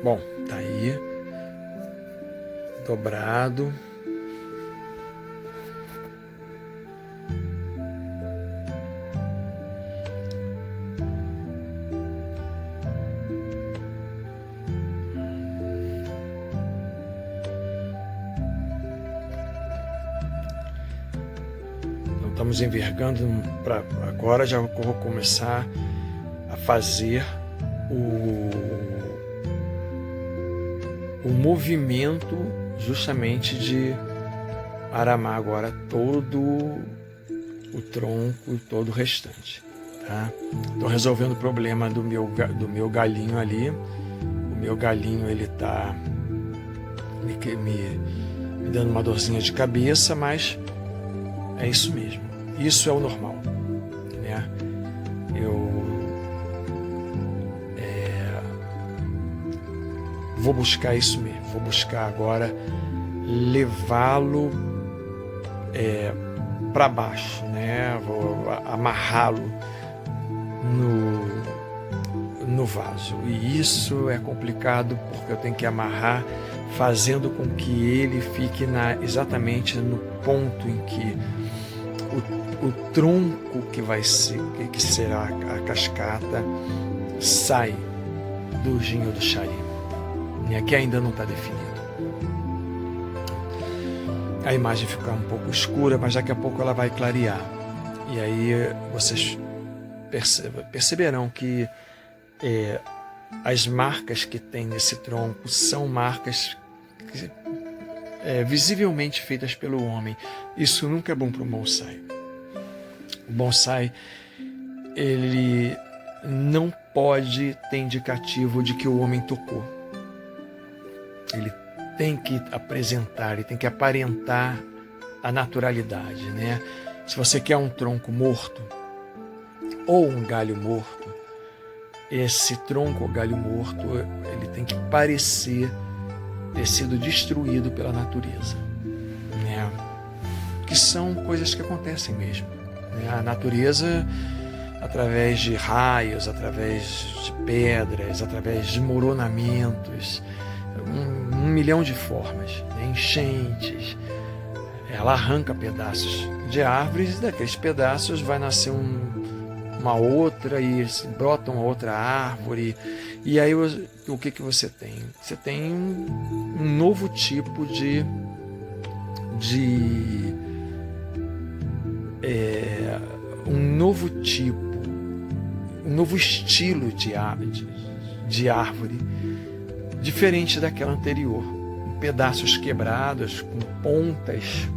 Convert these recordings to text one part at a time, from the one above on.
Bom, tá aí, dobrado. Então estamos envergando para agora, já vou começar a fazer o movimento justamente de aramar agora todo o tronco e todo o restante, tá? Estou resolvendo o problema do meu galinho ali. O meu galinho, ele tá me dando uma dorzinha de cabeça, mas é isso mesmo. Isso é o normal, né? Vou buscar isso mesmo, vou buscar agora levá-lo para baixo, né? Vou amarrá-lo no vaso. E isso é complicado porque eu tenho que amarrar fazendo com que ele fique exatamente no ponto em que o tronco que será a cascata sai do ginho do Shari. E aqui ainda não está definido. A imagem fica um pouco escura, mas daqui a pouco ela vai clarear. E aí vocês perceberão que as marcas que tem nesse tronco são marcas visivelmente feitas pelo homem. Isso nunca é bom para um bonsai. O bonsai, ele não pode ter indicativo de que o homem tocou. Ele tem que apresentar, ele tem que aparentar a naturalidade, né? Se você quer um tronco morto ou um galho morto, esse tronco ou galho morto, ele tem que parecer ter sido destruído pela natureza, né? Que são coisas que acontecem mesmo, né? A natureza, através de raios, através de pedras, através de desmoronamentos, um milhão de formas, né? Enchentes, ela arranca pedaços de árvores, e daqueles pedaços vai nascer uma outra e brota uma outra árvore, e aí o que você tem? Você tem um novo tipo um novo estilo de árvore, diferente daquela anterior, com pedaços quebrados, com pontas.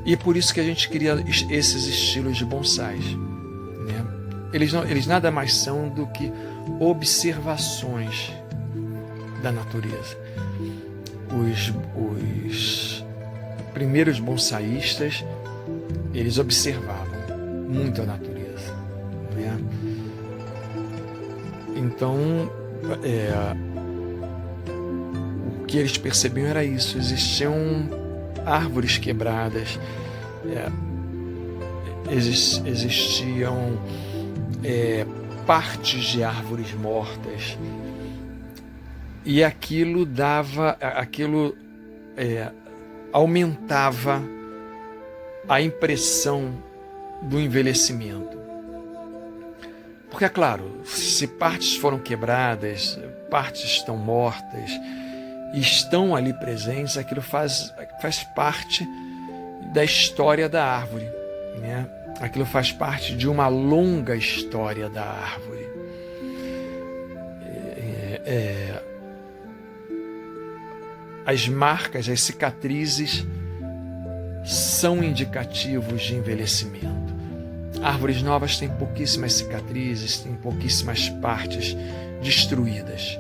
E é por isso que a gente cria esses estilos de bonsais, né? Eles nada mais são do que observações da natureza. Os primeiros bonsaístas, eles observavam muito a natureza, né? Então, o que eles percebiam era isso: existiam árvores quebradas, existiam partes de árvores mortas, e aquilo aumentava a impressão do envelhecimento. Porque, é claro, se partes foram quebradas, partes estão mortas e estão ali presentes, aquilo faz parte da história da árvore, né? Aquilo faz parte de uma longa história da árvore. As marcas, as cicatrizes são indicativos de envelhecimento. Árvores novas têm pouquíssimas cicatrizes, têm pouquíssimas partes destruídas.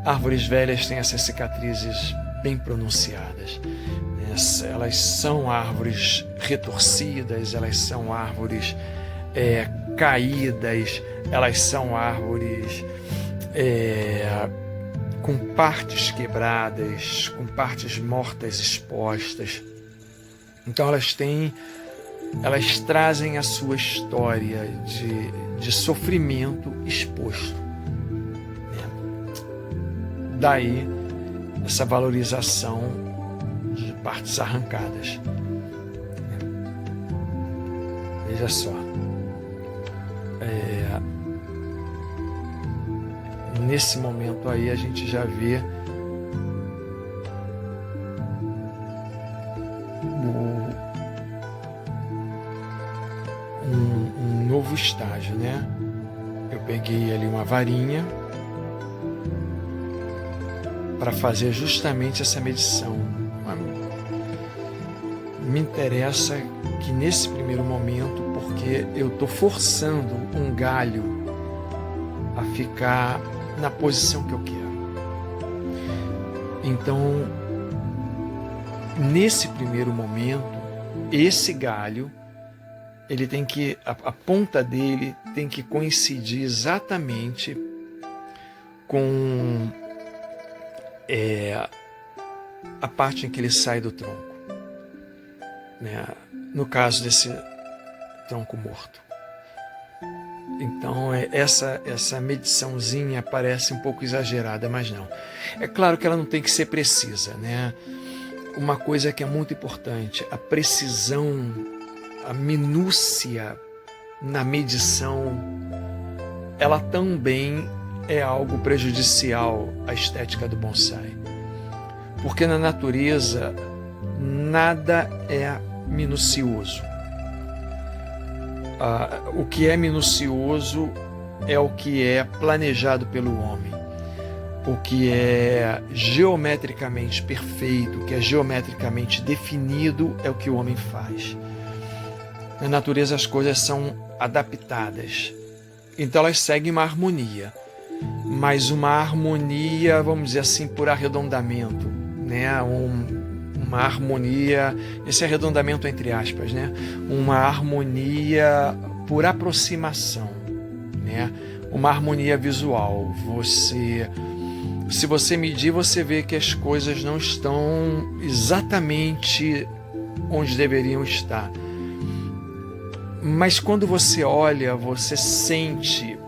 Árvores velhas têm essas cicatrizes bem pronunciadas. Elas são árvores retorcidas, elas são árvores caídas, elas são árvores com partes quebradas, com partes mortas expostas. Então elas trazem a sua história de sofrimento exposto, né? daí essa valorização de partes arrancadas. Veja só. Nesse momento aí a gente já vê um novo estágio, né? Eu peguei ali uma varinha para fazer justamente essa medição. Me interessa que nesse primeiro momento, porque eu estou forçando um galho a ficar na posição que eu quero. Então, nesse primeiro momento, esse galho, ele tem que, a ponta dele tem que coincidir exatamente com a parte em que ele sai do tronco, né? No caso desse tronco morto. Então, essa mediçãozinha parece um pouco exagerada, mas não. É claro que ela não tem que ser precisa, né? Uma coisa que é muito importante, a precisão, a minúcia na medição, ela também é algo prejudicial à estética do bonsai. Porque na natureza, nada é minucioso. O que é minucioso é o que é planejado pelo homem. O que é geometricamente perfeito, o que é geometricamente definido é o que o homem faz. Na natureza as coisas são adaptadas. Então elas seguem uma harmonia. Mas uma harmonia, vamos dizer assim, por arredondamento, né? Uma harmonia, esse arredondamento entre aspas, né? Uma harmonia por aproximação, né? Uma harmonia visual. Se você medir, você vê que as coisas não estão exatamente onde deveriam estar. Mas quando você olha, você sente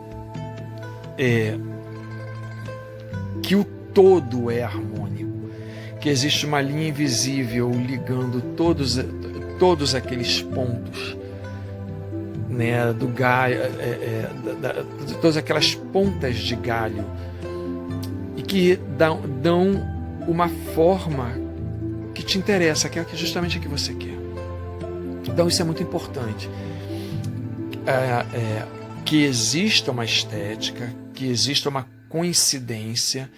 que o todo é harmônico, que existe uma linha invisível ligando todos aqueles pontos, né, do galho, todas aquelas pontas de galho, e que dão uma forma que te interessa, que é justamente a que você quer. Então isso é muito importante. Que exista uma estética, que exista uma coincidência,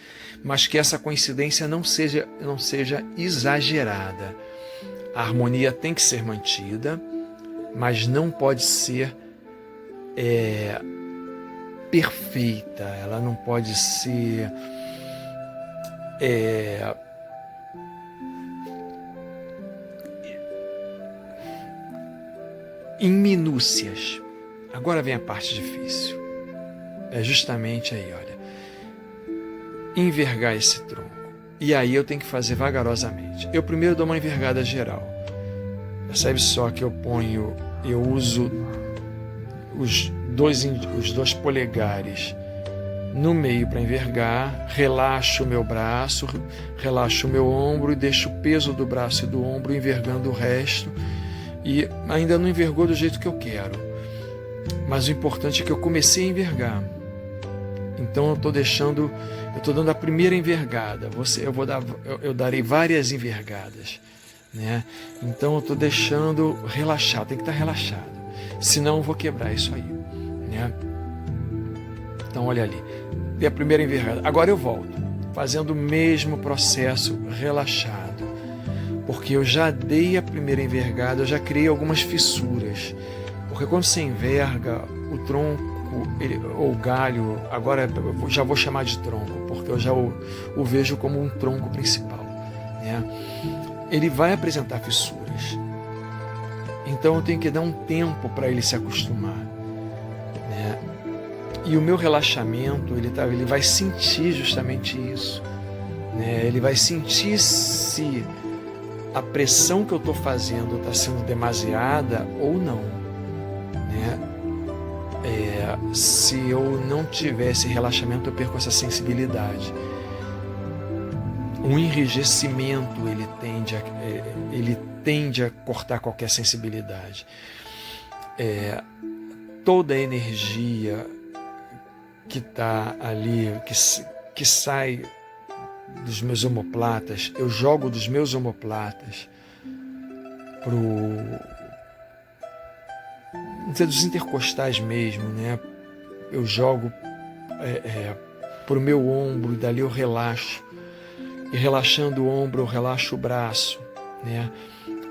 mas que essa coincidência não seja exagerada. A harmonia tem que ser mantida, mas não pode ser perfeita, ela não pode ser em minúcias. Agora vem a parte difícil. É justamente aí, olha. Envergar esse tronco. E aí eu tenho que fazer vagarosamente. Eu primeiro dou uma envergada geral. Percebe só que eu uso os dois polegares no meio para envergar, relaxo o meu braço, relaxo o meu ombro e deixo o peso do braço e do ombro envergando o resto. E ainda não envergou do jeito que eu quero. Mas o importante é que eu comecei a envergar. Então eu estou dando a primeira envergada. Eu darei várias envergadas, né? Então eu estou deixando relaxar, tem que estar relaxado. Senão eu vou quebrar isso aí, né? Então olha ali, dei a primeira envergada. Agora eu volto, fazendo o mesmo processo relaxado. Porque eu já dei a primeira envergada, eu já criei algumas fissuras. Porque quando você enverga o tronco, ou o galho, agora eu já vou chamar de tronco, porque eu já o vejo como um tronco principal, né? Ele vai apresentar fissuras. Então eu tenho que dar um tempo para ele se acostumar, né? E o meu relaxamento, ele vai sentir justamente isso, né? Ele vai sentir se a pressão que eu estou fazendo está sendo demasiada ou não, né? Se eu não tiver esse relaxamento, eu perco essa sensibilidade. um enrijecimento, ele tende a cortar qualquer sensibilidade. Toda a energia que está ali, que sai dos meus omoplatas, eu jogo dos meus omoplatas dos intercostais mesmo, né? Eu jogo para o meu ombro e dali eu relaxo. E relaxando o ombro, eu relaxo o braço, né?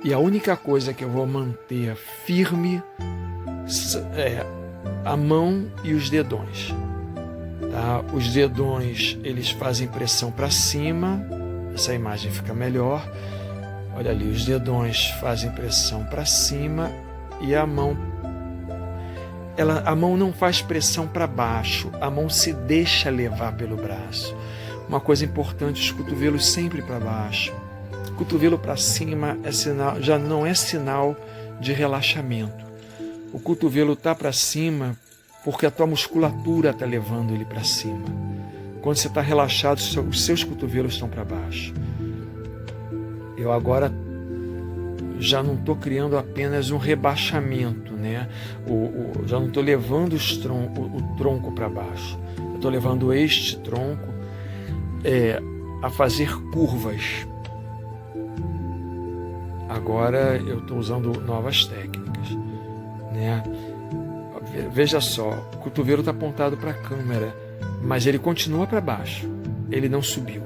E a única coisa que eu vou manter firme é a mão e os dedões. Tá? Os dedões, eles fazem pressão para cima. Essa imagem fica melhor. Olha ali, os dedões fazem pressão para cima e a mão não faz pressão para baixo, a mão se deixa levar pelo braço. Uma coisa importante, os cotovelos sempre para baixo. Cotovelo para cima já não é sinal de relaxamento. O cotovelo está para cima porque a tua musculatura está levando ele para cima. Quando você está relaxado, os seus cotovelos estão para baixo. Eu agora já não estou criando apenas um rebaixamento, né? Já não estou levando o tronco para baixo. Eu estou levando este tronco a fazer curvas. Agora eu estou usando novas técnicas, né? Veja só, o cotovelo está apontado para a câmera, mas ele continua para baixo. Ele não subiu,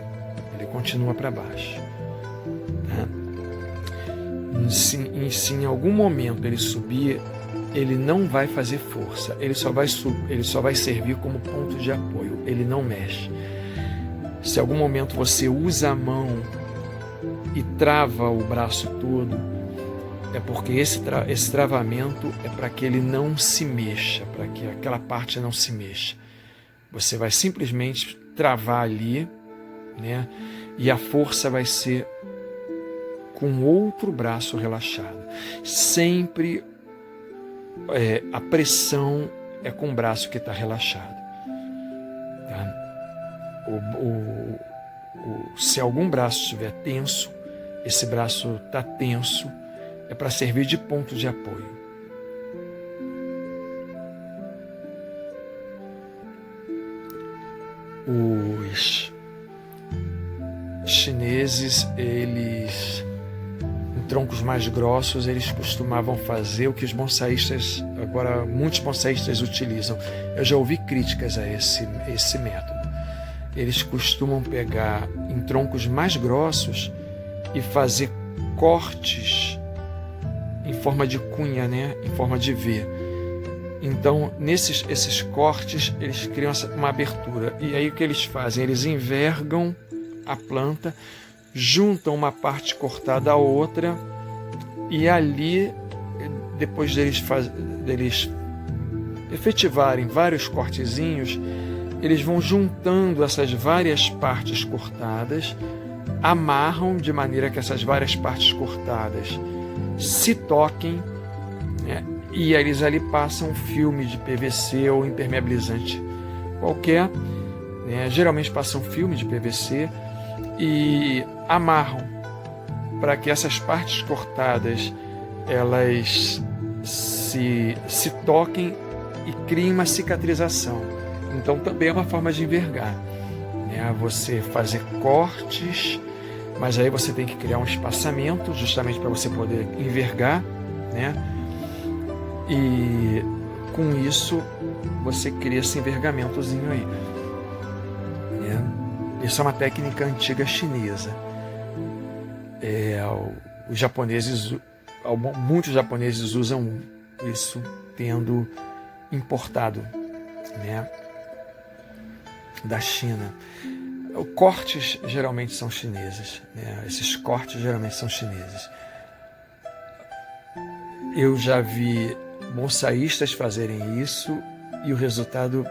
ele continua para baixo. Se em algum momento ele subir, ele não vai fazer força, ele só vai servir como ponto de apoio, ele não mexe. Se em algum momento você usa a mão e trava o braço todo, é porque esse travamento é para que ele não se mexa, para que aquela parte não se mexa. Você vai simplesmente travar ali, né? E a força vai ser com outro braço relaxado. Sempre a pressão é com o braço que está relaxado. Tá? Se algum braço estiver tenso, esse braço está tenso, é para servir de ponto de apoio. Os chineses, eles, em troncos mais grossos, eles costumavam fazer o que os bonsaístas, agora muitos bonsaístas utilizam. Eu já ouvi críticas a esse método. Eles costumam pegar em troncos mais grossos e fazer cortes em forma de cunha, né? Em forma de V. Então, esses cortes, eles criam uma abertura. E aí o que eles fazem? Eles envergam a planta, juntam uma parte cortada à outra, e ali, depois deles efetivarem vários cortezinhos, eles vão juntando essas várias partes cortadas, amarram de maneira que essas várias partes cortadas se toquem, né? E eles ali passam um filme de PVC ou impermeabilizante qualquer, né? Geralmente passam filme de PVC e amarram para que essas partes cortadas elas se toquem e criem uma cicatrização. Então também é uma forma de envergar, né? Você fazer cortes, mas aí você tem que criar um espaçamento justamente para você poder envergar, né? E com isso você cria esse envergamentozinho aí, né? Isso é uma técnica antiga chinesa. Muitos japoneses usam isso tendo importado, né, da China. Cortes geralmente são chineses, né? Esses cortes geralmente são chineses. Eu já vi bonsaístas fazerem isso e o resultado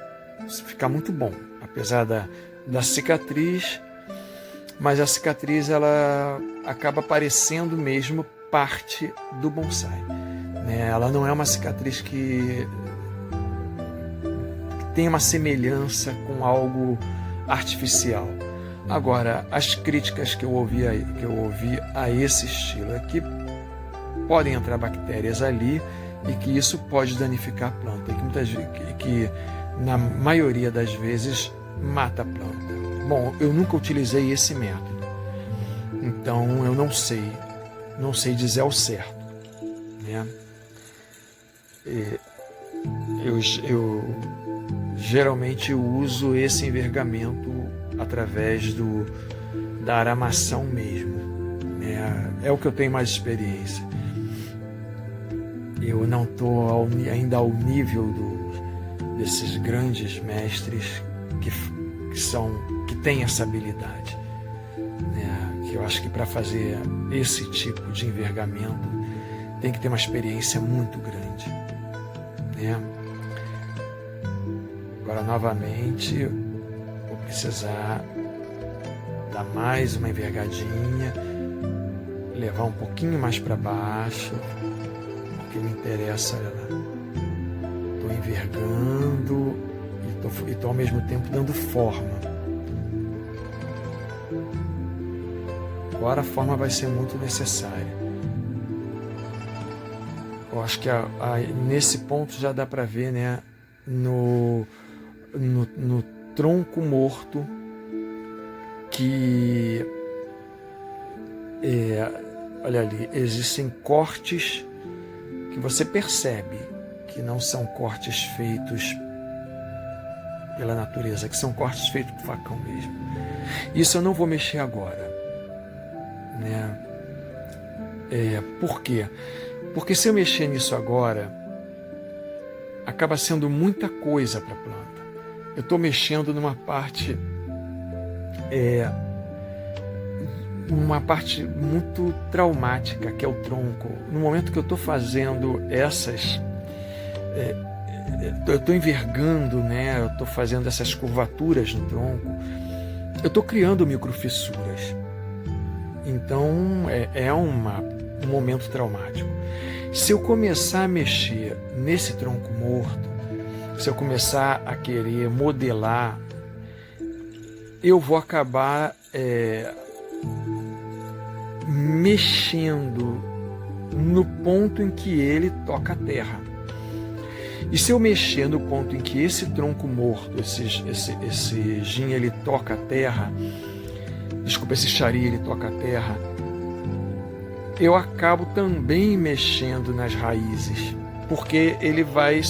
fica muito bom, apesar da cicatriz, mas a cicatriz ela acaba parecendo mesmo parte do bonsai, né? Ela não é uma cicatriz que tem uma semelhança com algo artificial. Agora, as críticas que eu ouvi a esse estilo é que podem entrar bactérias ali e que isso pode danificar a planta, e que na maioria das vezes mata a planta. Bom, eu nunca utilizei esse método, então eu não sei dizer ao certo, né? Eu geralmente uso esse envergamento através da aramação mesmo, né? É o que eu tenho mais experiência. Eu não estou ainda ao nível desses grandes mestres que têm essa habilidade, né? Que eu acho que para fazer esse tipo de envergamento tem que ter uma experiência muito grande, né? Agora, novamente, vou precisar dar mais uma envergadinha, levar um pouquinho mais para baixo, porque me interessa, olha lá. Estou envergando e estou ao mesmo tempo dando forma. Agora a forma vai ser muito necessária. Eu acho que nesse ponto já dá para ver, né, no tronco morto, que olha ali, existem cortes que você percebe que não são cortes feitos pela natureza, que são cortes feitos por facão mesmo. Isso eu não vou mexer agora, né? Por quê? Porque se eu mexer nisso agora, acaba sendo muita coisa para a planta. Eu estou mexendo numa parte muito traumática, que é o tronco. No momento que eu estou fazendo eu estou envergando, né? Eu estou fazendo essas curvaturas no tronco, eu estou criando microfissuras. Então é um momento traumático. Se eu começar a mexer nesse tronco morto, se eu começar a querer modelar, eu vou acabar mexendo no ponto em que ele toca a terra. E se eu mexer no ponto em que esse tronco morto, esse gin, ele toca a terra, esse chari, ele toca a terra, eu acabo também mexendo nas raízes, porque ele vai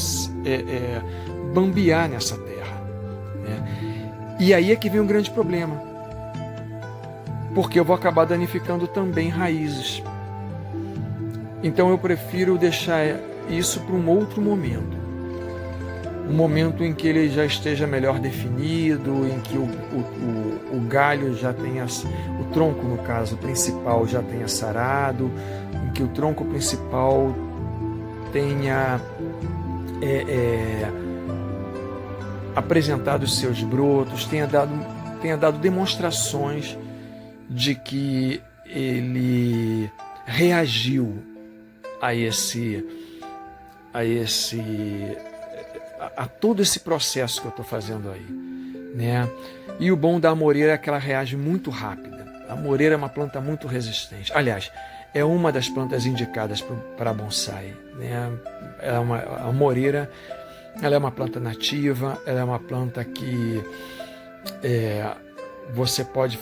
bambear nessa terra, né? E aí é que vem um grande problema, porque eu vou acabar danificando também raízes. Então eu prefiro deixar isso para um outro momento, um momento em que ele já esteja melhor definido, em que o galho já tenha, o tronco, no caso principal, já tenha sarado, em que o tronco principal tenha apresentado os seus brotos, tenha dado demonstrações de que ele reagiu a todo esse processo que eu estou fazendo aí, né? E o bom da amoreira é que ela reage muito rápida. A amoreira é uma planta muito resistente. Aliás, é uma das plantas indicadas para bonsai, né? A amoreira, ela é uma planta nativa, ela é uma planta que você pode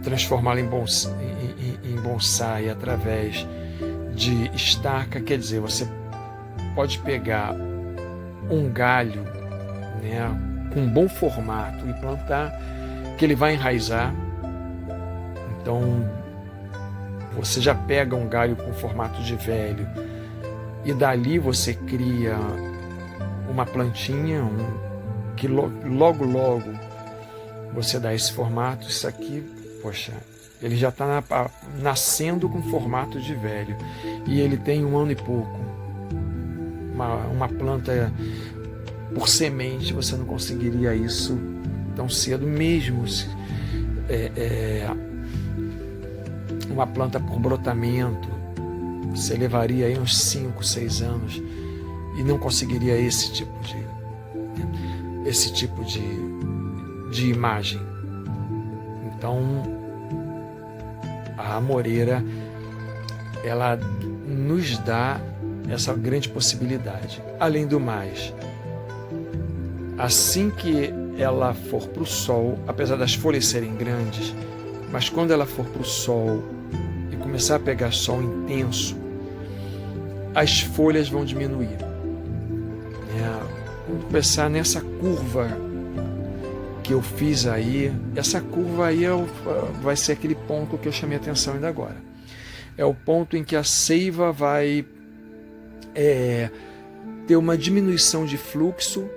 transformá-la em bonsai através de estaca. Quer dizer, você pode pegar um galho, né, com um bom formato e plantar, que ele vai enraizar. Então você já pega um galho com formato de velho e dali você cria uma plantinha que logo você dá esse formato. Isso aqui, poxa, ele já está nascendo com formato de velho e ele tem 1 ano e pouco. Uma planta por semente, você não conseguiria isso tão cedo, mesmo uma planta por brotamento, você levaria aí uns 5, 6 anos e não conseguiria esse tipo de... esse tipo de imagem. Então, a amoreira, ela nos dá essa grande possibilidade. Além do mais, assim que ela for para o sol, apesar das folhas serem grandes, mas quando ela for para o sol e começar a pegar sol intenso, as folhas vão diminuir. Vamos começar nessa curva que eu fiz aí. Essa curva aí vai ser aquele ponto que eu chamei a atenção ainda agora. É o ponto em que a seiva vai ter uma diminuição de fluxo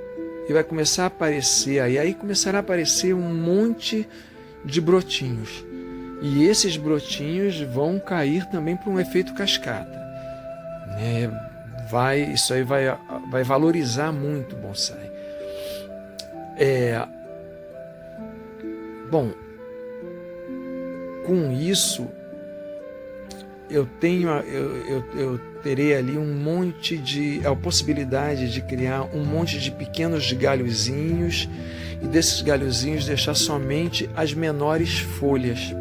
e vai começar a aparecer aí começará a aparecer um monte de brotinhos. E esses brotinhos vão cair também para um efeito cascata. Isso aí vai valorizar muito o bonsai. Bom, com isso eu terei ali a possibilidade de criar um monte de pequenos galhozinhos e desses galhozinhos deixar somente as menores folhas.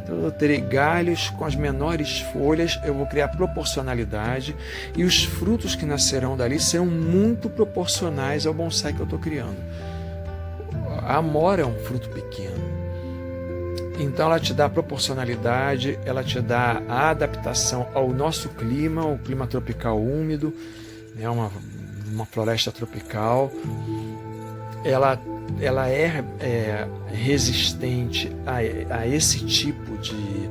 Então eu terei galhos com as menores folhas, eu vou criar proporcionalidade e os frutos que nascerão dali serão muito proporcionais ao bonsai que eu estou criando. A amora é um fruto pequeno. Então ela te dá a proporcionalidade, ela te dá a adaptação ao nosso clima, o clima tropical úmido, uma floresta tropical. Ela é resistente a esse tipo de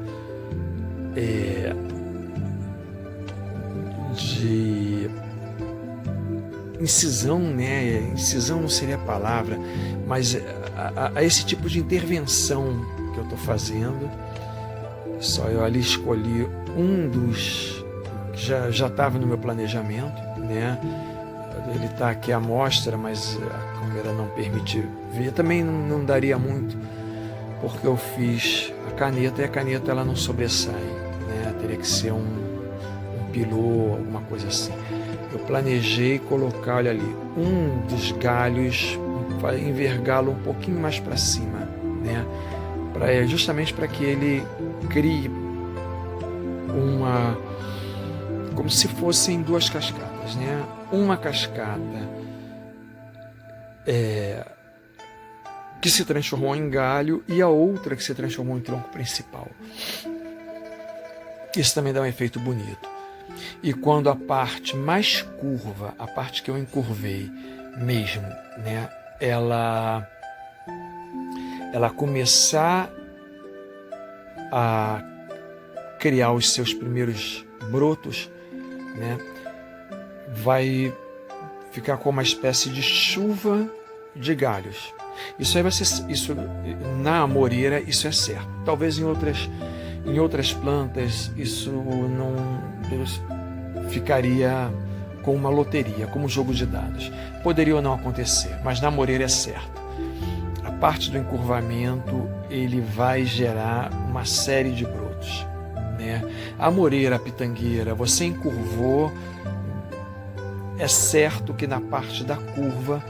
incisão, incisão não seria a palavra, mas a esse tipo de intervenção que eu estou fazendo. Só eu ali escolhi um dos que já estava no meu planejamento, Ele está aqui à mostra, mas a câmera não permite ver. Também não daria muito, porque eu fiz a caneta e a caneta ela não sobressai, Teria que ser um pilô, alguma coisa assim. Eu planejei colocar, olha ali, um dos galhos, envergá-lo um pouquinho mais para cima, justamente para que ele crie como se fossem duas cascatas, Uma cascata que se transformou em galho e a outra que se transformou em tronco principal. Isso também dá um efeito bonito. E quando a parte mais curva, a parte que eu encurvei mesmo, ela começar a criar os seus primeiros brotos, vai ficar com uma espécie de chuva de galhos. Isso aí vai ser, na amoreira isso é certo. Talvez em outras plantas isso não ficaria com uma loteria, como um jogo de dados. Poderia ou não acontecer, mas na amoreira é certo. A parte do encurvamento ele vai gerar uma série de brotos, A amoreira, a pitangueira, você encurvou, é certo que na parte da curva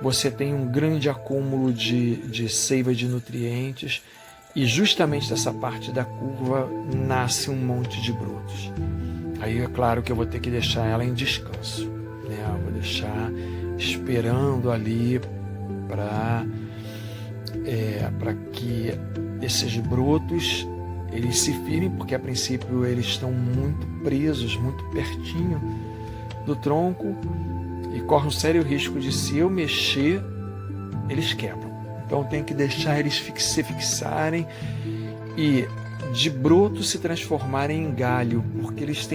você tem um grande acúmulo de seiva e de nutrientes, e justamente dessa parte da curva nasce um monte de brotos. Aí é claro que eu vou ter que deixar ela em descanso, Eu vou deixar esperando ali para que esses brotos eles se firmem, porque a princípio eles estão muito presos, muito pertinho do tronco, e corre um sério risco de, se eu mexer, eles quebram. Então tem que deixar eles se fixarem e de broto se transformarem em galho, porque eles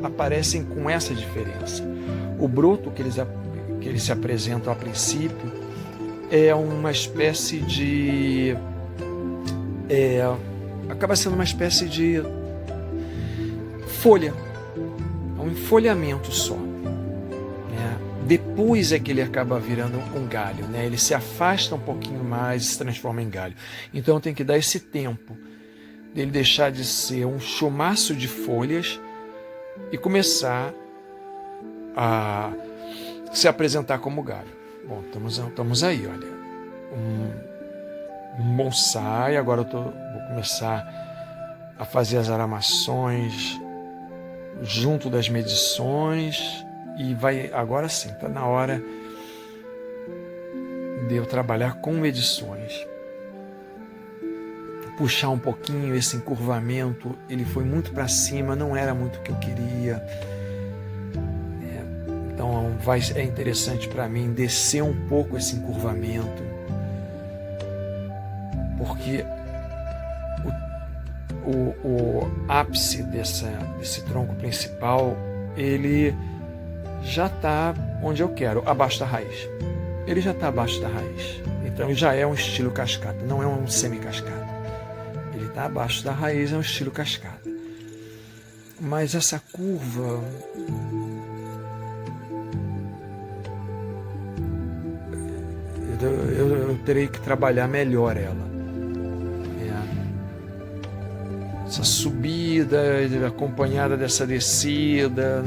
aparecem com essa diferença. O broto que eles se apresentam a princípio é uma espécie de acaba sendo uma espécie de folha, é um enfolhamento só, Depois é que ele acaba virando um galho, Ele se afasta um pouquinho mais e se transforma em galho. Então tem que dar esse tempo dele deixar de ser um chumaço de folhas e começar a se apresentar como galho. Bom, estamos aí, olha. Um bonsai. Agora vou começar a fazer as aramações junto das medições. E agora sim, está na hora de eu trabalhar com medições. Puxar um pouquinho esse encurvamento. Ele foi muito para cima, não era muito o que eu queria. Então é interessante para mim descer um pouco esse encurvamento, porque o ápice desse tronco principal, ele já está onde eu quero, abaixo da raiz. Ele já está abaixo da raiz. Então já é um estilo cascata, não é um semi-cascata. Ele está abaixo da raiz, é um estilo cascata. Mas essa curva, eu terei que trabalhar melhor ela. Essa subida acompanhada dessa descida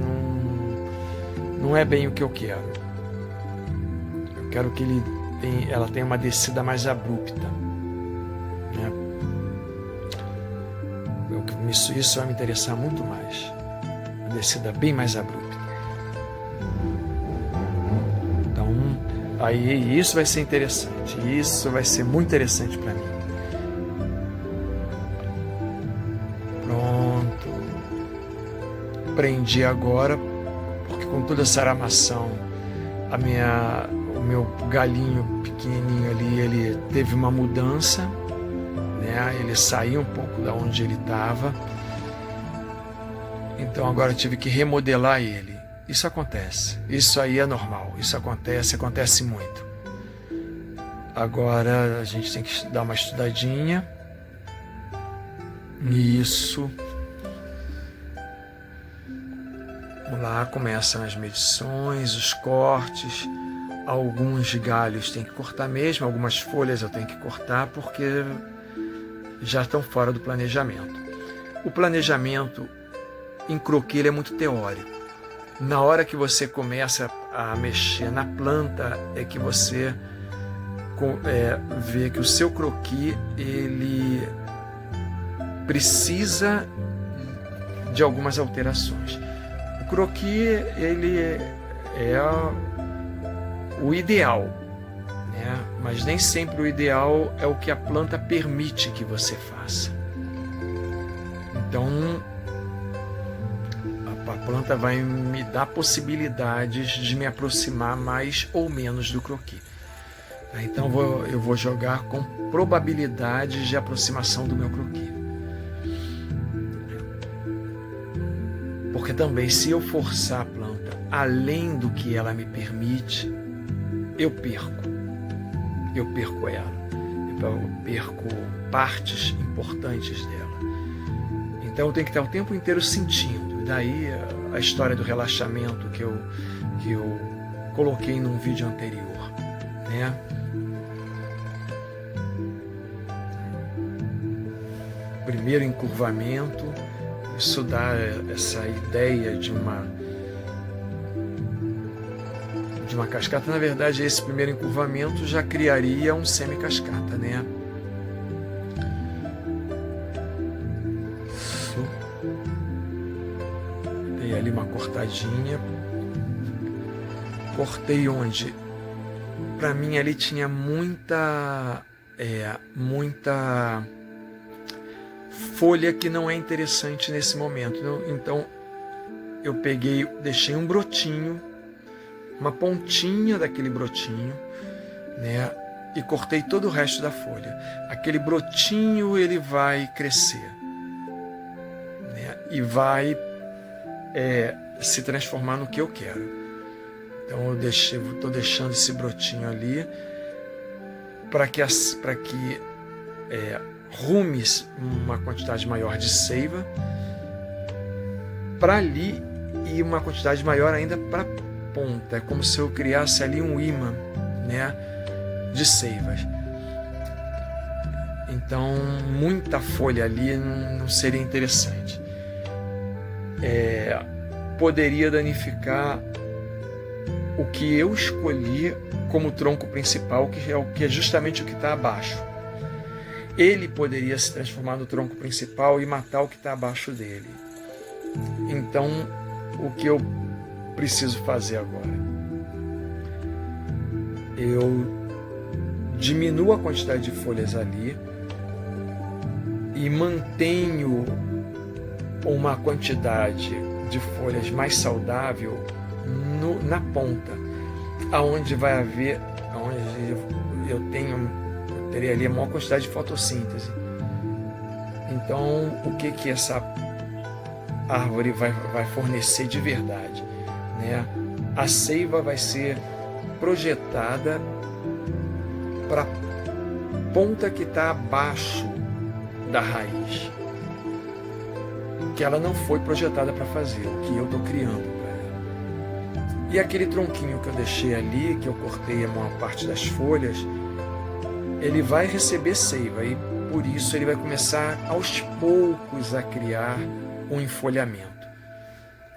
não é bem o que eu quero. Eu quero que ela tenha uma descida mais abrupta, né? Isso vai me interessar muito mais. Uma descida bem mais abrupta. Então, aí isso vai ser interessante. Isso vai ser muito interessante para mim. Pronto. Prendi agora, porque com toda essa aramação, o meu galinho pequenininho ali, ele teve uma mudança, né? Ele saiu um pouco da onde ele estava. Então agora eu tive que remodelar ele. Isso acontece. Isso aí é normal. Isso acontece muito. Agora a gente tem que dar uma estudadinha nisso. Vamos lá, começam as medições, os cortes. Alguns galhos tem que cortar mesmo, algumas folhas eu tenho que cortar porque já estão fora do planejamento. O planejamento em croquis é muito teórico. Na hora que você começa a mexer na planta é que você vê que o seu croquis ele precisa de algumas alterações. O croquis ele é o ideal, né? Mas nem sempre o ideal é o que a planta permite que você faça. Então a planta vai me dar possibilidades de me aproximar mais ou menos do croquis. Então eu vou jogar com probabilidades de aproximação do meu croquis. Porque também, se eu forçar a planta além do que ela me permite, eu perco ela. Eu perco partes importantes dela. Então eu tenho que estar o tempo inteiro sentindo. Daí a história do relaxamento que eu coloquei num vídeo anterior, né? Primeiro encurvamento, isso dá essa ideia de uma cascata. Na verdade, esse primeiro encurvamento já criaria um semi-cascata, né? Dei ali uma cortadinha. Cortei onde? Para mim ali tinha muita folha que não é interessante nesse momento. Então eu deixei um brotinho, uma pontinha daquele brotinho, né? E cortei todo o resto da folha. Aquele brotinho ele vai crescer, né? E vai se transformar no que eu quero. Então eu estou deixando esse brotinho ali para que rume uma quantidade maior de seiva para ali e uma quantidade maior ainda para ponta. É como se eu criasse ali um imã, né, de seivas. Então muita folha ali não seria interessante. Poderia danificar o que eu escolhi como tronco principal, que é justamente o que está abaixo. Ele poderia se transformar no tronco principal e matar o que está abaixo dele. Então, o que eu preciso fazer agora? Eu diminuo a quantidade de folhas ali e mantenho uma quantidade de folhas mais saudável na ponta, aonde vai haver, aonde eu teria ali a maior quantidade de fotossíntese. Então, o que essa árvore vai fornecer de verdade, né? A seiva vai ser projetada para a ponta que está abaixo da raiz, que ela não foi projetada para fazer, o que eu estou criando para ela. E aquele tronquinho que eu deixei ali, que eu cortei a maior parte das folhas, ele vai receber seiva e por isso ele vai começar aos poucos a criar um enfolhamento,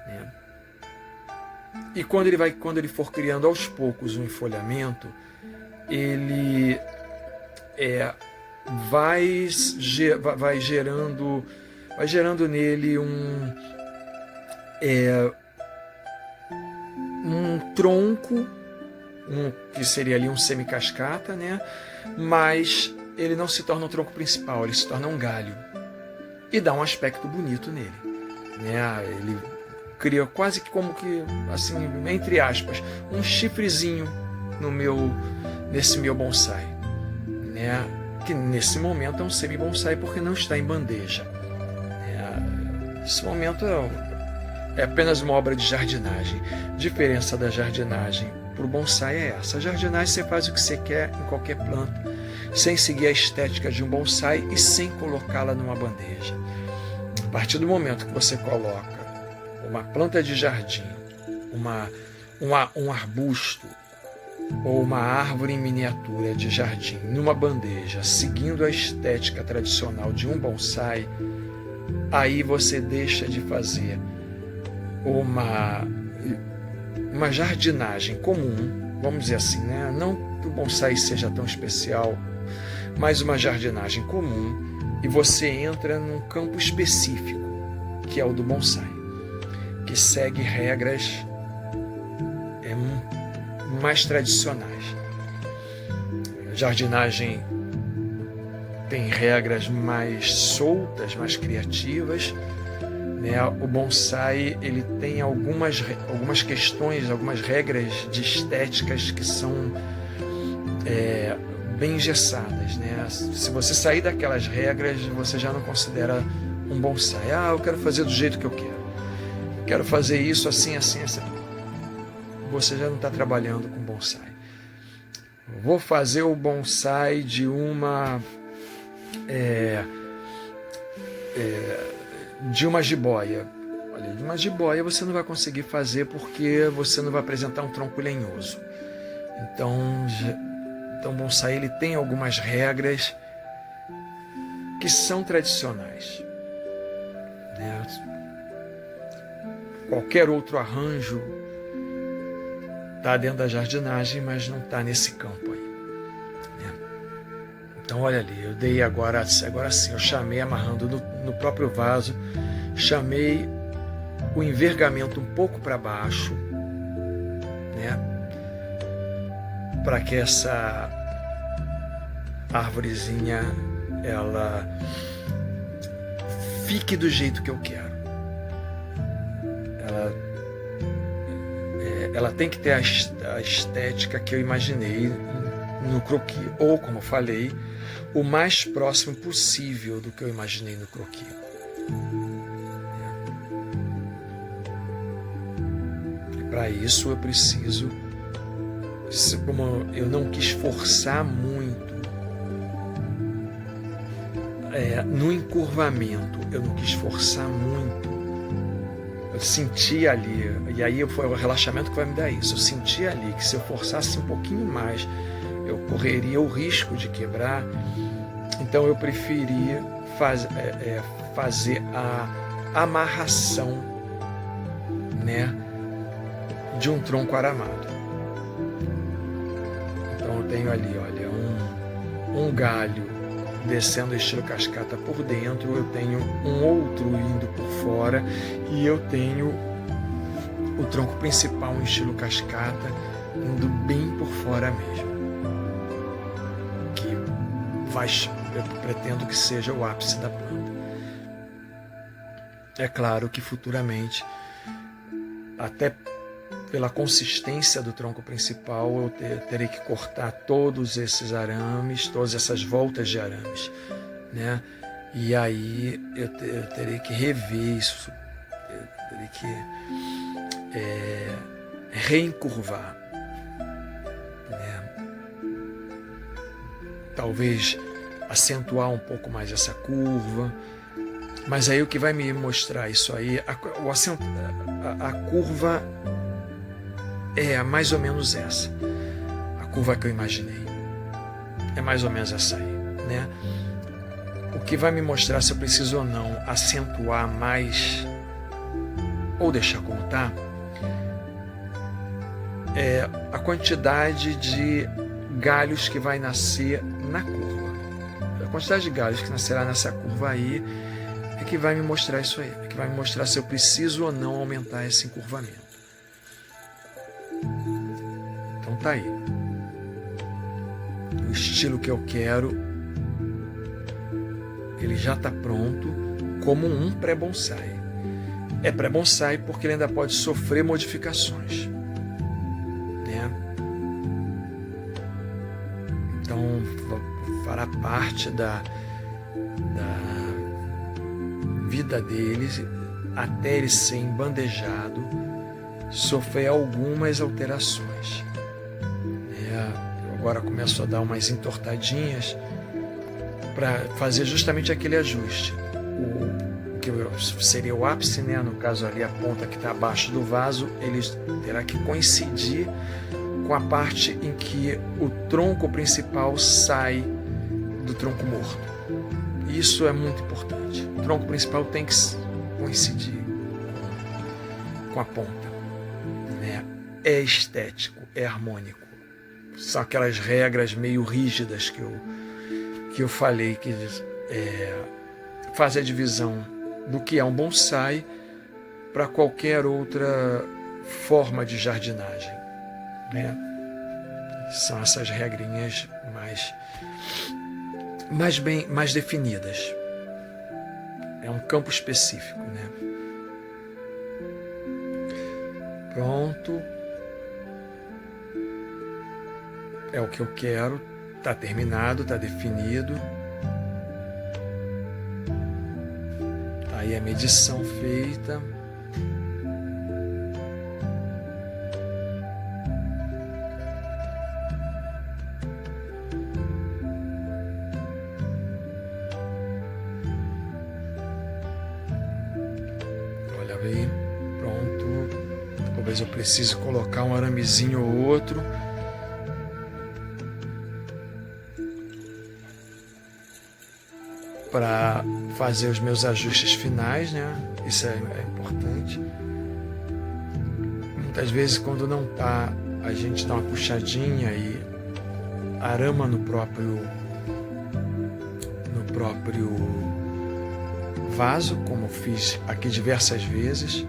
né? E quando ele for criando aos poucos um enfolhamento, ele vai gerando nele um tronco, que seria ali um semicascata, né? Mas ele não se torna um tronco principal, ele se torna um galho e dá um aspecto bonito nele, né? Ele cria quase que como que, assim, entre aspas, um chifrezinho nesse meu bonsai, né? Que nesse momento é um semi-bonsai porque não está em bandeja. Esse momento é apenas uma obra de jardinagem. A diferença da jardinagem para o bonsai é essa. A jardinagem você faz o que você quer em qualquer planta, sem seguir a estética de um bonsai e sem colocá-la numa bandeja. A partir do momento que você coloca uma planta de jardim, um arbusto ou uma árvore em miniatura de jardim numa bandeja, seguindo a estética tradicional de um bonsai, aí você deixa de fazer uma jardinagem comum, vamos dizer assim, né? Não que o bonsai seja tão especial, mas uma jardinagem comum, e você entra num campo específico, que é o do bonsai, que segue regras mais tradicionais. A jardinagem tem regras mais soltas, mais criativas, né? O bonsai ele tem algumas questões, algumas regras de estéticas que são bem engessadas, né? Se você sair daquelas regras, você já não considera um bonsai. Eu quero fazer do jeito que eu quero fazer isso assim, assim, assim. Você já não está trabalhando com bonsai. Vou fazer o bonsai de uma jiboia. Olha, de uma jiboia você não vai conseguir fazer porque você não vai apresentar um tronco lenhoso. Então o bonsai ele tem algumas regras que são tradicionais, né? Qualquer outro arranjo está dentro da jardinagem, mas não está nesse campo aí, né? Então olha ali, eu dei agora sim, eu chamei amarrando no próprio vaso, chamei o envergamento um pouco para baixo, né? Para que essa árvorezinha ela fique do jeito que eu quero. Ela tem que ter a estética que eu imaginei no croquis, ou, como eu falei, o mais próximo possível do que eu imaginei no croquis. E para isso eu preciso, como eu não quis forçar muito no encurvamento, eu não quis forçar muito. Eu senti ali, e aí foi o relaxamento que vai me dar isso. Eu senti ali que se eu forçasse um pouquinho mais, eu correria o risco de quebrar. Então eu preferia fazer a amarração, né, de um tronco aramado. tenho ali, olha, um galho descendo estilo cascata por dentro, eu tenho um outro indo por fora e eu tenho o tronco principal em estilo cascata indo bem por fora mesmo, que eu pretendo que seja o ápice da planta. É claro que futuramente, até pela consistência do tronco principal, eu terei que cortar todos esses arames, todas essas voltas de arames, né? E aí eu terei que rever isso, eu terei que reencurvar, né? Talvez acentuar um pouco mais essa curva, mas aí o que vai me mostrar isso aí, a curva é mais ou menos essa, a curva que eu imaginei, é mais ou menos essa aí, né? O que vai me mostrar se eu preciso ou não acentuar mais ou deixar como tá, é a quantidade de galhos que vai nascer na curva. A quantidade de galhos que nascerá nessa curva aí é que vai me mostrar isso aí, é que vai me mostrar se eu preciso ou não aumentar esse encurvamento. Então tá aí. O estilo que eu quero, ele já está pronto como um pré-bonsai. É pré-bonsai porque ele ainda pode sofrer modificações, né? Então fará parte da vida dele até ele ser embandejado, sofrer algumas alterações. Eu agora começo a dar umas entortadinhas para fazer justamente aquele ajuste. O que seria o ápice, né? No caso ali, a ponta que está abaixo do vaso, ele terá que coincidir com a parte em que o tronco principal sai do tronco morto. Isso é muito importante. O tronco principal tem que coincidir com a ponta, né? É estético, é harmônico. São aquelas regras meio rígidas que eu falei, que faz a divisão do que é um bonsai para qualquer outra forma de jardinagem, né? São essas regrinhas mais definidas. É um campo específico, né? Pronto. É o que eu quero. Está terminado, está definido. Tá aí a medição feita. Olha aí, pronto. Talvez eu precise colocar um aramezinho ou outro. Para fazer os meus ajustes finais, né? Isso é importante. Muitas vezes, quando não tá, a gente dá uma puxadinha e arama no próprio vaso, como eu fiz aqui diversas vezes.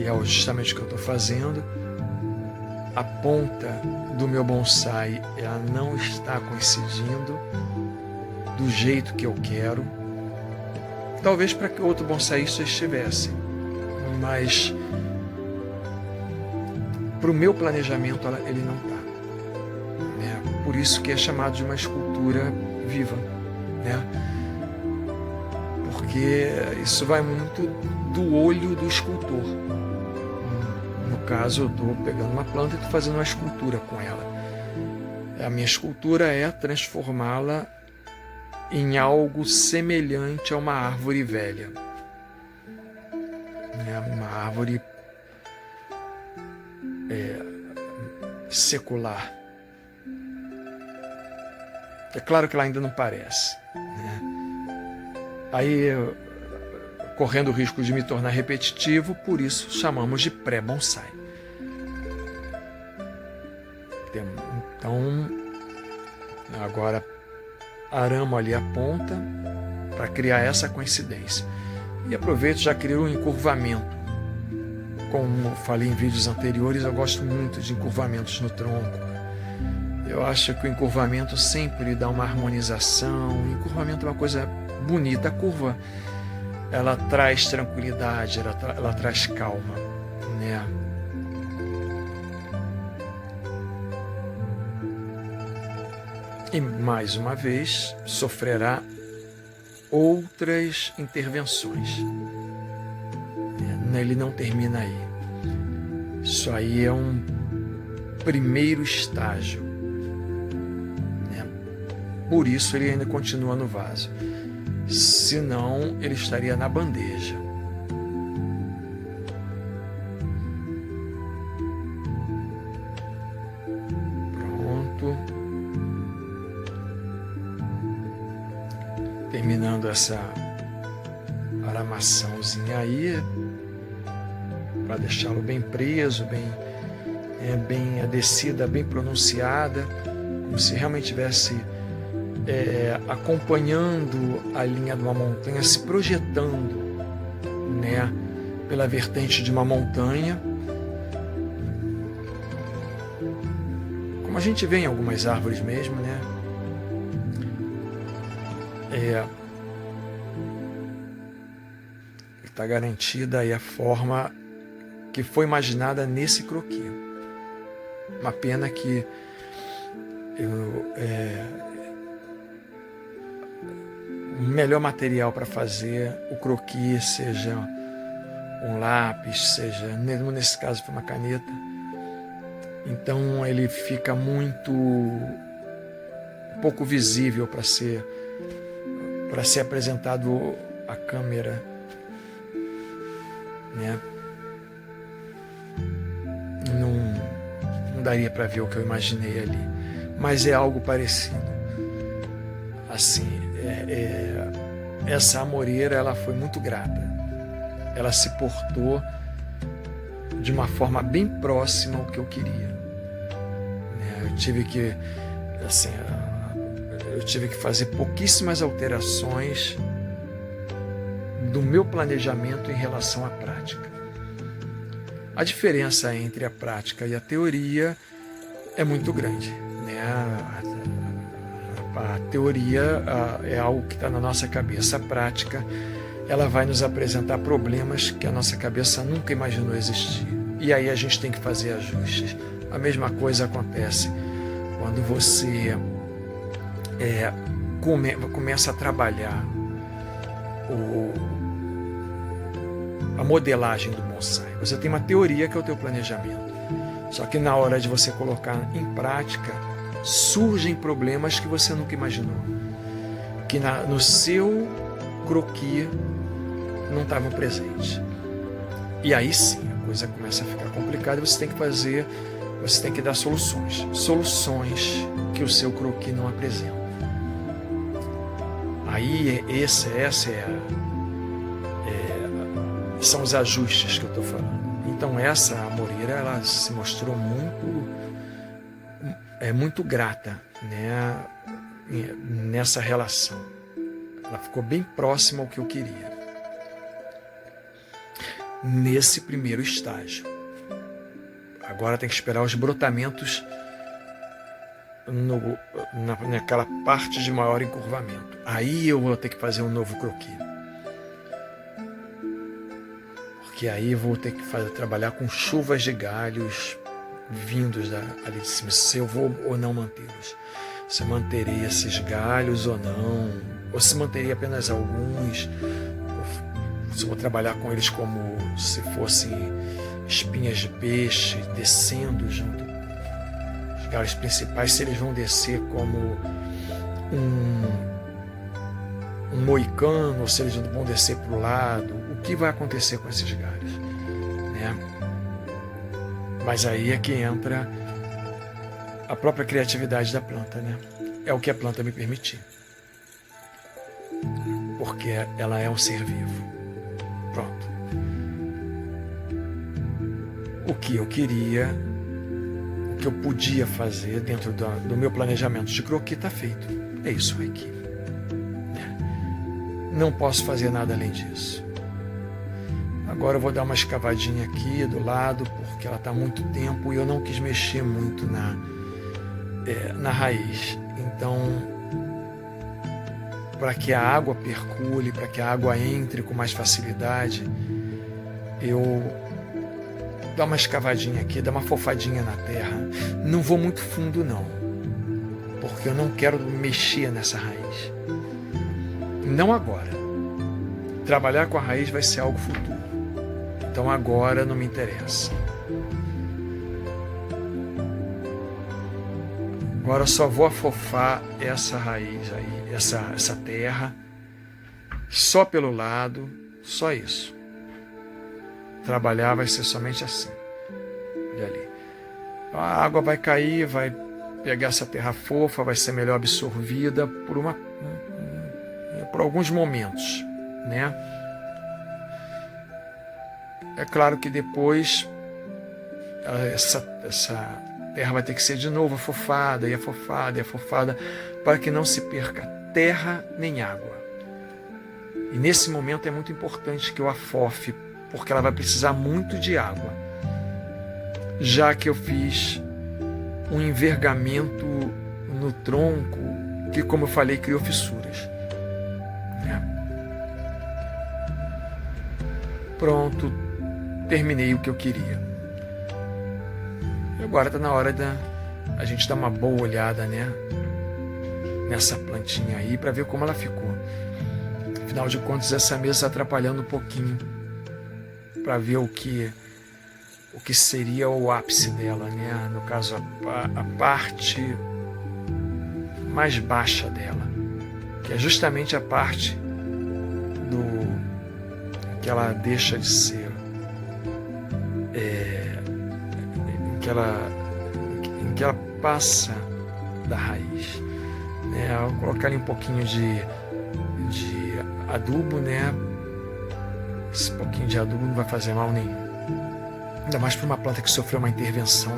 E é justamente o que eu estou fazendo. A ponta do meu bonsai, ela não está coincidindo do jeito que eu quero. Talvez para que outro bonsaísta estivesse, mas para o meu planejamento ele não está, né? Por isso que é chamado de uma escultura viva, né? Porque isso vai muito do olho do escultor. No caso, eu estou pegando uma planta e estou fazendo uma escultura com ela. A minha escultura é transformá-la em algo semelhante a uma árvore velha. Uma árvore secular. É claro que ela ainda não parece, né? Aí, correndo o risco de me tornar repetitivo, por isso chamamos de pré-bonsai. Então, agora aramo ali a ponta para criar essa coincidência. E aproveito, já criei um encurvamento. Como eu falei em vídeos anteriores, eu gosto muito de encurvamentos no tronco. Eu acho que o encurvamento sempre dá uma harmonização. O encurvamento é uma coisa bonita. A curva, ela traz tranquilidade, ela traz calma, né? E mais uma vez sofrerá outras intervenções. Ele não termina aí. Isso aí é um primeiro estágio. Por isso ele ainda continua no vaso. Senão ele estaria na bandeja. Pronto. Terminando essa aramaçãozinha aí, para deixá-lo bem preso, bem a descida bem pronunciada, como se realmente estivesse acompanhando a linha de uma montanha, se projetando, né, pela vertente de uma montanha, como a gente vê em algumas árvores mesmo, né? Está garantida aí a forma que foi imaginada nesse croquis. Uma pena que o melhor material para fazer o croquis seja um lápis, seja, nesse caso foi uma caneta. Então ele fica muito pouco visível para ser apresentado à câmera, né? Não daria para ver o que eu imaginei ali, mas é algo parecido. Assim, essa amoreira, ela foi muito grata. Ela se portou de uma forma bem próxima ao que eu queria. Eu tive que fazer pouquíssimas alterações do meu planejamento em relação à prática. A diferença entre a prática e a teoria é muito grande, né? A teoria é algo que está na nossa cabeça. A prática, ela vai nos apresentar problemas que a nossa cabeça nunca imaginou existir. E aí a gente tem que fazer ajustes. A mesma coisa acontece quando você começa a trabalhar a modelagem do bonsai. Você tem uma teoria que é o teu planejamento. Só que na hora de você colocar em prática, surgem problemas que você nunca imaginou. Que no seu croquis não estavam presentes. E aí sim, a coisa começa a ficar complicada e você tem que dar soluções. Soluções que o seu croquis não apresenta. Aí são os ajustes que eu estou falando. Então essa amoreira, ela se mostrou muito grata, né, nessa relação. Ela ficou bem próxima ao que eu queria. Nesse primeiro estágio. Agora tem que esperar os brotamentos naquela parte de maior encurvamento. Aí eu vou ter que fazer um novo croquis. Porque aí eu vou ter que trabalhar com chuvas de galhos vindos ali de cima, se eu vou ou não mantê-los. Se eu manterei esses galhos ou não, ou se manterei apenas alguns, se eu vou trabalhar com eles como se fossem espinhas de peixe descendo junto. Os galhos principais, se eles vão descer como um moicano, ou se eles vão descer para o lado, o que vai acontecer com esses galhos, né? Mas aí é que entra a própria criatividade da planta, né? É o que a planta me permitir. Porque ela é um ser vivo. Pronto. O que eu queria, o que eu podia fazer dentro do meu planejamento de croquis está feito. É isso aqui. Não posso fazer nada além disso. Agora eu vou dar uma escavadinha aqui do lado, porque ela está há muito tempo e eu não quis mexer muito na raiz. Então, para que a água percule, para que a água entre com mais facilidade, eu dou uma escavadinha aqui, dou uma fofadinha na terra. Não vou muito fundo não, porque eu não quero mexer nessa raiz. Não agora. Trabalhar com a raiz vai ser algo futuro. Então agora não me interessa. Agora eu só vou afofar essa raiz aí, essa terra, só pelo lado, só isso. Trabalhar vai ser somente assim. Olha ali. A água vai cair, vai pegar essa terra fofa, vai ser melhor absorvida por alguns momentos, né? É claro que depois essa terra vai ter que ser de novo afofada e afofada e afofada para que não se perca terra nem água. E nesse momento é muito importante que eu afofe, porque ela vai precisar muito de água, já que eu fiz um envergamento no tronco que, como eu falei, criou fissuras. Pronto, terminei o que eu queria. E agora está na hora da a gente dar uma boa olhada, né, nessa plantinha aí para ver como ela ficou. Afinal de contas, essa mesa está atrapalhando um pouquinho para ver o que seria o ápice dela, né? No caso, a parte mais baixa dela, que é justamente a parte que ela deixa de ser, em que ela passa da raiz, né? Ao colocar ali um pouquinho de adubo, né? Esse pouquinho de adubo não vai fazer mal nenhum, ainda mais para uma planta que sofreu uma intervenção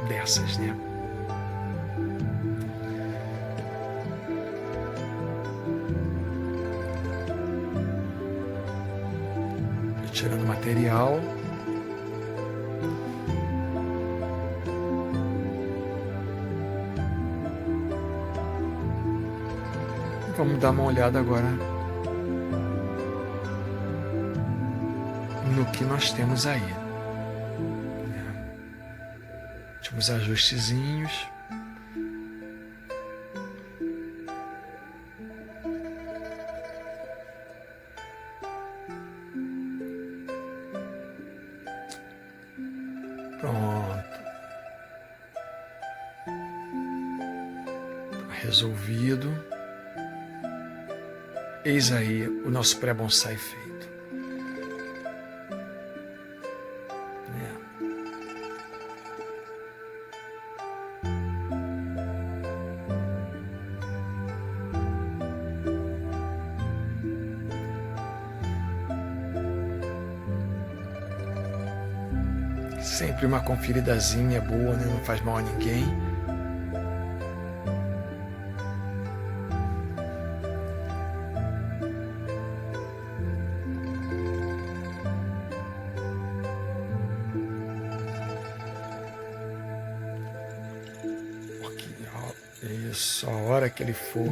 dessas, né? Tirando o material. Vamos dar uma olhada agora no que nós temos aí. Últimos ajustezinhos. Pronto. Resolvido. Eis aí o nosso pré-bonsai feito. Sempre uma conferidazinha boa, né? Não faz mal a ninguém. Isso, a hora que ele for.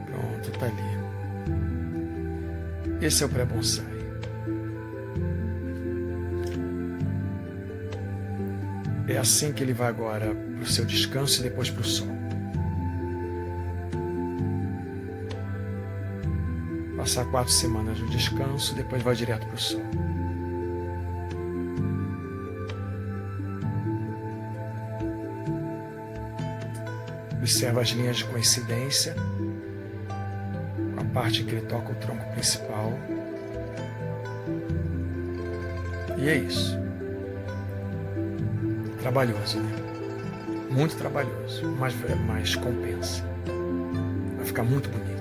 Pronto, tá ali. Esse é o pré-bonsai. É assim que ele vai agora para o seu descanso e depois para o sol. Passar 4 semanas no descanso, depois vai direto para o sol. Observa as linhas de coincidência, a parte que ele toca o tronco principal. E é isso. Trabalhoso, né? Muito trabalhoso, mas compensa. Vai ficar muito bonito.